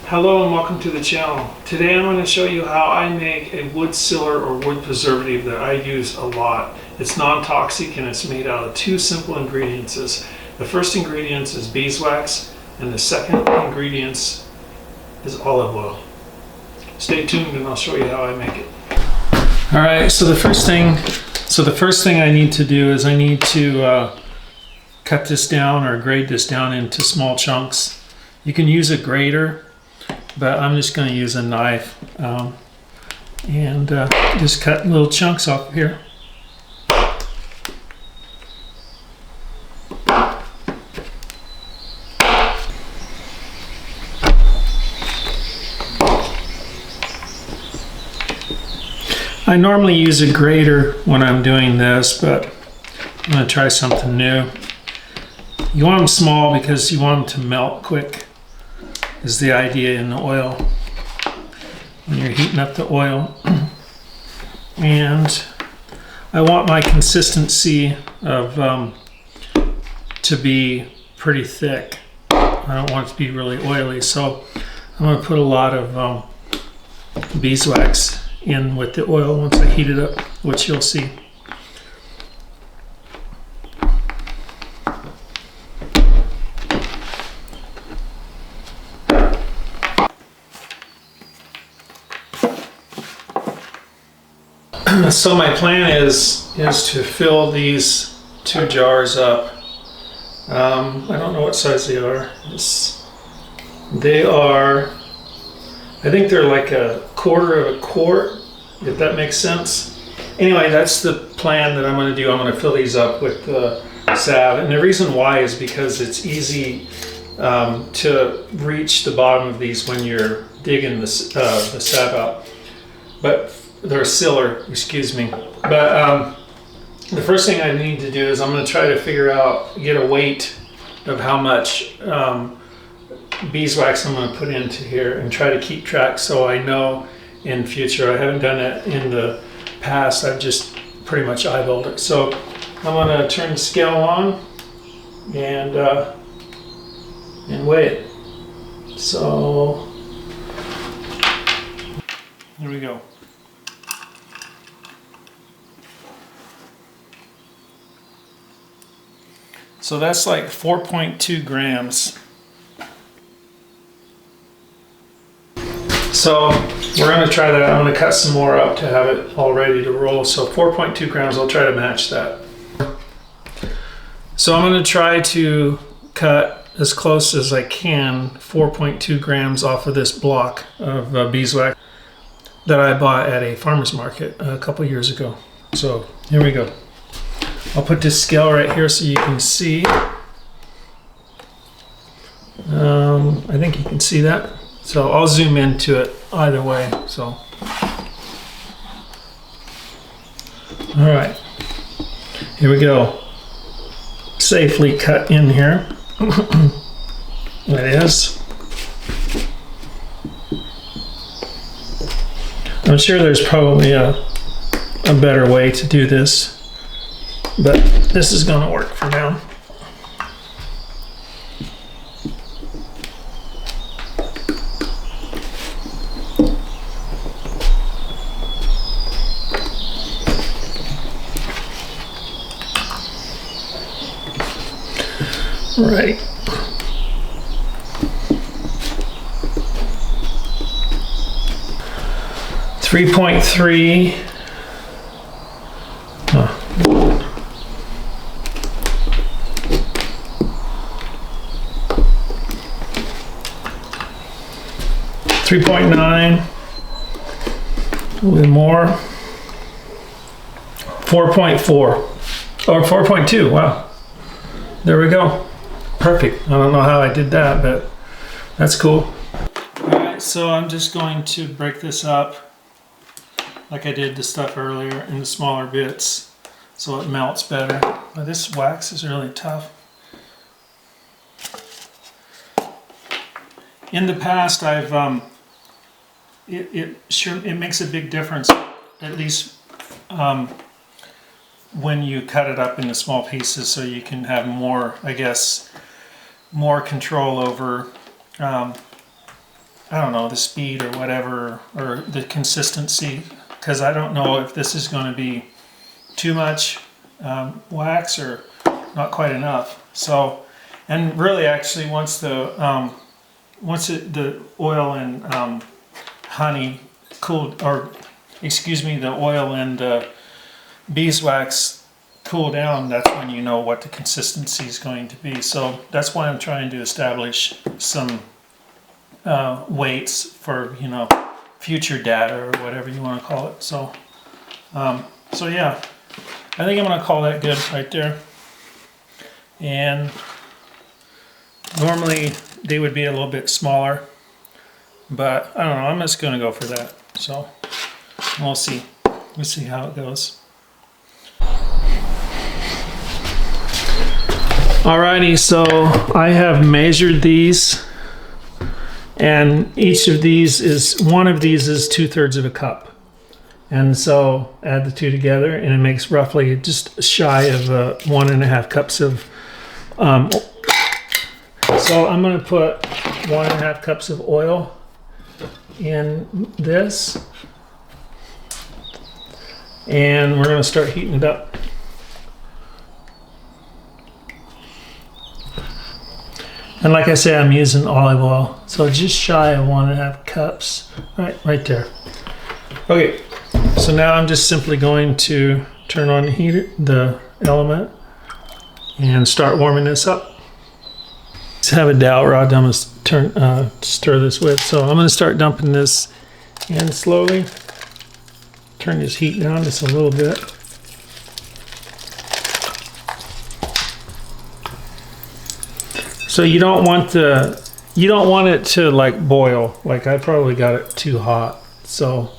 Hello and welcome to the channel. Today I'm going to show you how I make a wood sealer or wood preservative that I use a lot. It's non-toxic and it's made out of two simple ingredients. The first ingredient is beeswax and the second ingredient is olive oil. Stay tuned and I'll show you how I make it. Alright, so the first thing I need to do is I need to cut this down or grade this down into small chunks. You can use a grater, but I'm just going to use a knife and just cut little chunks off here. I normally use a grater when I'm doing this, but I'm going to try something new. You want them small because you want them to melt quick, is the idea in the oil when you're heating up the oil. And I want my consistency of to be pretty thick. I don't want it to be really oily, so I'm going to put a lot of beeswax in with the oil once I heat it up, which you'll see. So my plan is to fill these two jars up. I don't know what size they are. They are, I think they're like a quarter of a quart, if that makes sense. Anyway, that's the plan that I'm going to do. I'm going to fill these up with salve, and the reason why is because it's easy to reach the bottom of these when you're digging the salve out. But they're sealer, excuse me. But the first thing I need to do is I'm going to try to get a weight of how much beeswax I'm going to put into here and try to keep track so I know in future. I haven't done it in the past. I've just pretty much eyeballed it. So I'm going to turn the scale on and weigh it. So here we go. So that's like 4.2 grams. So we're going to try that. I'm going to cut some more up to have it all ready to roll. So 4.2 grams, I'll try to match that. So I'm going to try to cut as close as I can 4.2 grams off of this block of beeswax that I bought at a farmer's market a couple years ago. So here we go. I'll put this scale right here so you can see. I think you can see that. So I'll zoom into it either way. So, all right, here we go. Safely cut in here. It is. I'm sure there's probably a better way to do this, but this is going to work for now. Right. .3. 3.9, a little bit more, 4.4, or 4.2, wow, there we go, perfect. I don't know how I did that, but that's cool. Alright, so I'm just going to break this up like I did the stuff earlier in the smaller bits so it melts better. But this wax is really tough. In the past, I've it makes a big difference, at least when you cut it up into small pieces, so you can have more, I guess, more control over I don't know, the speed or whatever, or the consistency, because I don't know if this is going to be too much wax or not quite enough. So, and really actually once the oil and honey cooled, or excuse me, the oil and beeswax cool down, that's when you know what the consistency is going to be. So that's why I'm trying to establish some weights for, you know, future data or whatever you want to call it. So so yeah, I think I'm going to call that good right there. And normally they would be a little bit smaller, but I don't know, I'm just going to go for that. So we'll see. We'll see how it goes. Alrighty, so I have measured these, and each of these is, one of these is 2/3 of a cup. And so add the two together and it makes roughly just shy of 1.5 cups of, so I'm going to put 1.5 cups of oil in this, and we're going to start heating it up. And like I said, I'm using olive oil, so just shy of 1.5 cups, right there. Okay, so now I'm just simply going to turn on the heater, the element, and start warming this up. Just have a dowel rod I'm going to stir this with. So I'm going to start dumping this in slowly. Turn this heat down just a little bit. So you don't want it to like boil. Like I probably got it too hot, so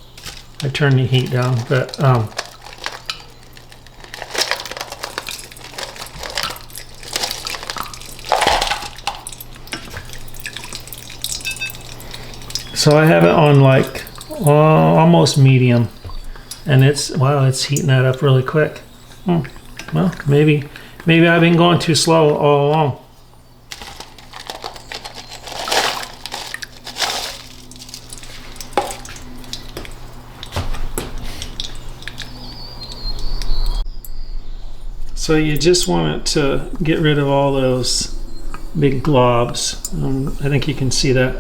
I turned the heat down. But so I have it on like almost medium, and it's heating that up really quick. Well, maybe I've been going too slow all along. So you just want it to get rid of all those big globs. I think you can see that.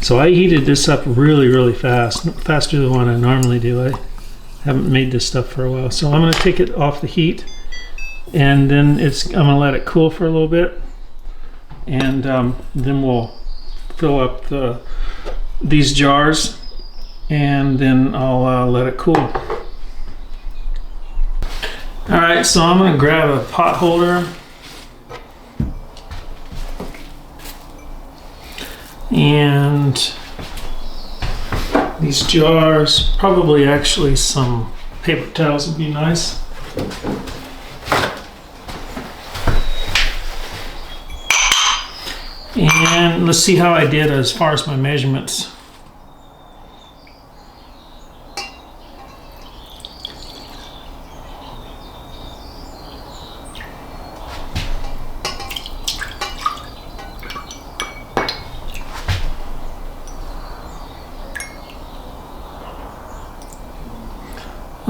So I heated this up really fast, faster than what I normally do. I haven't made this stuff for a while. So I'm going to take it off the heat, and then I'm going to let it cool for a little bit, and then we'll fill up these jars, and then I'll let it cool. All right, so I'm going to grab a pot holder and these jars, probably actually some paper towels would be nice. And let's see how I did as far as my measurements.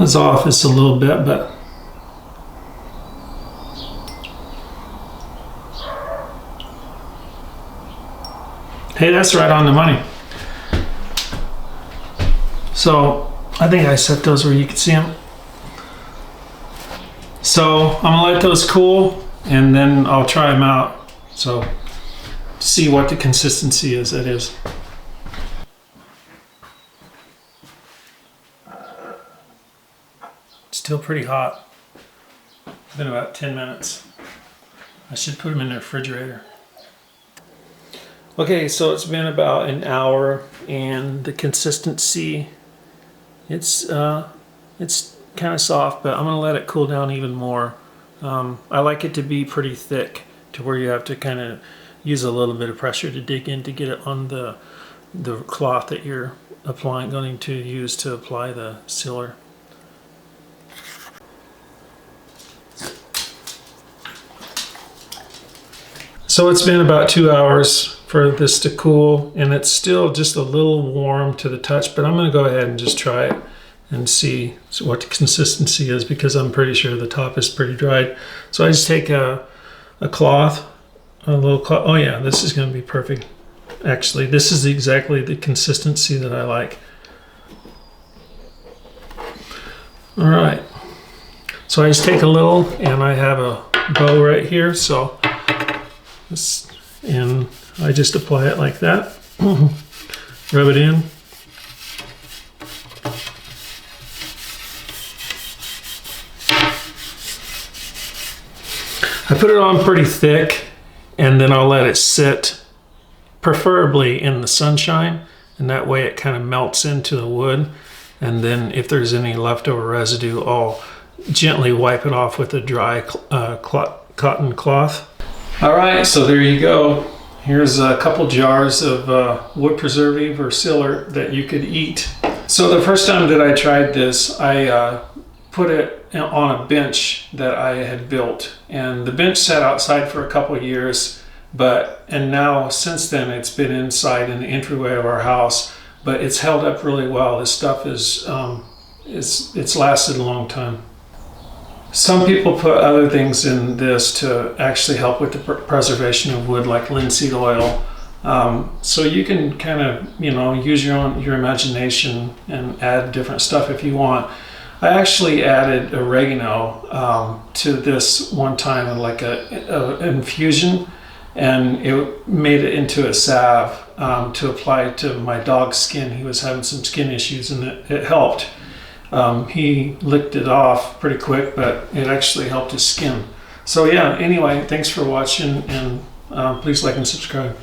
It's off just a little bit, but hey, that's right on the money. So I think I set those where you can see them. So I'm gonna let those cool, and then I'll try them out. So see what the consistency is. That is. Still pretty hot. It's been about 10 minutes. I should put them in the refrigerator. Okay, so it's been about an hour, and the consistency, it's kind of soft, but I'm gonna let it cool down even more. I like it to be pretty thick, to where you have to kind of use a little bit of pressure to dig in to get it on the cloth that you're going to use to apply the sealer. So it's been about 2 hours, for this to cool, and it's still just a little warm to the touch, but I'm going to go ahead and just try it and see what the consistency is, because I'm pretty sure the top is pretty dried. So I just take a cloth, a little cloth. Oh yeah, this is going to be perfect. Actually, this is exactly the consistency that I like. All right, so I just take a little, and I have a bow right here, so this, and I just apply it like that. Rub it in. I put it on pretty thick, and then I'll let it sit, preferably in the sunshine, and that way it kind of melts into the wood. And then if there's any leftover residue, I'll gently wipe it off with a dry cotton cloth. All right, so there you go. Here's a couple jars of wood preservative or siller that you could eat. So the first time that I tried this, I put it on a bench that I had built, and the bench sat outside for a couple of years, and now since then it's been inside in the entryway of our house, but it's held up really well. This stuff is it's lasted a long time. Some people put other things in this to actually help with the preservation of wood, like linseed oil. So you can kind of, use your imagination and add different stuff if you want. I actually added oregano to this one time, like an infusion, and it made it into a salve to apply to my dog's skin. He was having some skin issues, and it helped. He licked it off pretty quick, but it actually helped his skin. So yeah, anyway, thanks for watching, and please like and subscribe.